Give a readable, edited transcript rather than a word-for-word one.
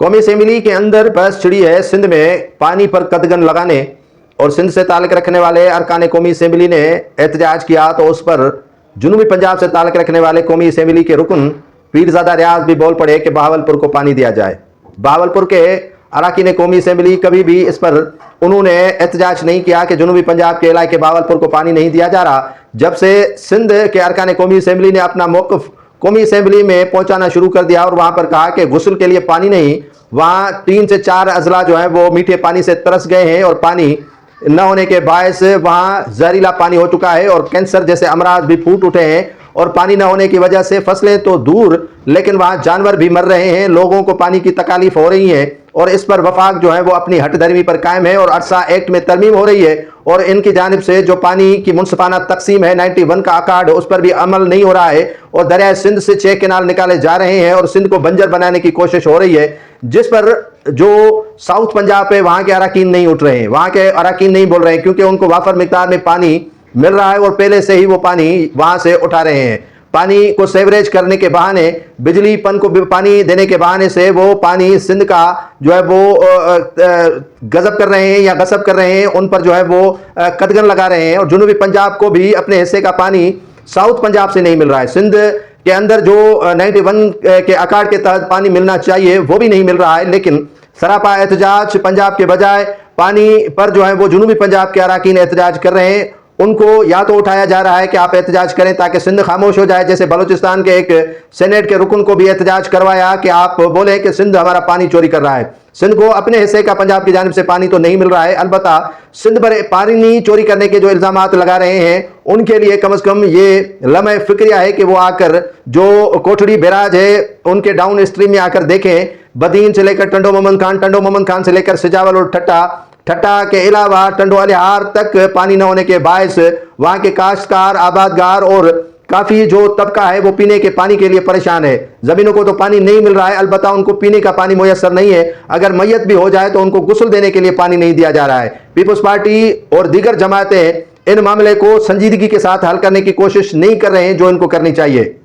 कौमी असेंबली के अंदर बहस छिड़ी है सिंध में पानी पर कदगन लगाने और सिंध से ताल्लुक रखने वाले अरकान कौमी असेंबली ने एहतजाज किया तो उस पर जुनूबी पंजाब से ताल्लुक रखने वाले कौमी असेंबली के रुकन पीरजादा रियाज भी बोल पड़े कि बहावलपुर को पानी दिया जाए। बहावलपुर के अरकान कौमी असेंबली कभी भी इस पर उन्होंने एहतजाज नहीं किया कि जुनूबी पंजाब के इलाके बहावलपुर को पानी नहीं दिया जा रहा। जब से सिंध के अरकान कौमी असेंबली ने अपना मौक़िफ़ कौमी असेंबली में पहुंचाना शुरू कर दिया और वहां पर कहा कि गुस्ल के लिए पानी नहीं, वहां 3 से 4 अजला जो है वो मीठे पानी से तरस गए हैं और पानी न होने के बायस वहां जहरीला पानी हो चुका है और कैंसर जैसे अमराज भी फूट उठे हैं और पानी न होने की वजह से फसलें तो दूर लेकिन वहां जानवर भी मर रहे हैं, लोगों को पानी की तकालीफ हो रही है और इस पर वफाक जो है वो अपनी हटधर्मी पर कायम है और अरसा एक्ट में तरमीम हो रही है और इनकी जानिब से जो पानी की मुनसिफाना तकसीम है 91 का अकार्ड उस पर भी अमल नहीं हो रहा है और दरिया सिंध से 6 केनाल निकाले जा रहे हैं और सिंध को बंजर बनाने की कोशिश हो रही है, जिस पर जो साउथ पंजाब है वहां के अरकान नहीं उठ रहे हैं, वहां के अरकान नहीं बोल रहे हैं क्योंकि उनको वाफर मिकदार में पानी मिल रहा है और पहले से ही वो पानी वहां से उठा रहे हैं। पानी को सेवरेज करने के बहाने, बिजली पन को पानी देने के बहाने से वो पानी सिंध का जो है वो गजब कर रहे हैं या गसब कर रहे हैं, उन पर जो है वो कदगन लगा रहे हैं और जुनूबी पंजाब को भी अपने हिस्से का पानी साउथ पंजाब से नहीं मिल रहा है। सिंध के अंदर जो 91 के अकार्ड के तहत पानी मिलना चाहिए वो भी नहीं मिल रहा है, लेकिन सरापा एहतजाज पंजाब के बजाय पानी पर जो है वो जुनूबी पंजाब के अरकान एहतजाज कर रहे हैं। उनको या तो उठाया जा रहा है कि आप एहतजाज करें ताकि सिंध खामोश हो जाए, जैसे बलूचिस्तान के एक सेनेट के रुकन को भी एहतजाज करवाया कि आप बोले कि सिंध हमारा पानी चोरी कर रहा है। सिंध को अपने हिस्से का पंजाब की जानिब से पानी तो नहीं मिल रहा है, अलबत्ता सिंध पर पानी चोरी करने के जो इल्जामात लगा रहे हैं उनके लिए कम से कम ये लम्हे फिक्रिया है कि वो आकर जो कोठड़ी बैराज है उनके डाउन स्ट्रीम में आकर देखें। बदीन से लेकर टंडो मोहम्मद खान से लेकर सिजावल और ठट्टा के अलावा टंडोलिहार तक पानी न होने के बायस वहां के काश्तकार, आबादगार और काफी जो तबका है वो पीने के पानी के लिए परेशान है। जमीनों को तो पानी नहीं मिल रहा है, अलबत्ता उनको पीने का पानी मुयस्सर नहीं है। अगर मैयत भी हो जाए तो उनको गुस्ल देने के लिए पानी नहीं दिया जा रहा है। पीपल्स पार्टी और दीगर जमातें इन मामले को संजीदगी के साथ हल करने की कोशिश नहीं कर रहे हैं जो इनको करनी चाहिए।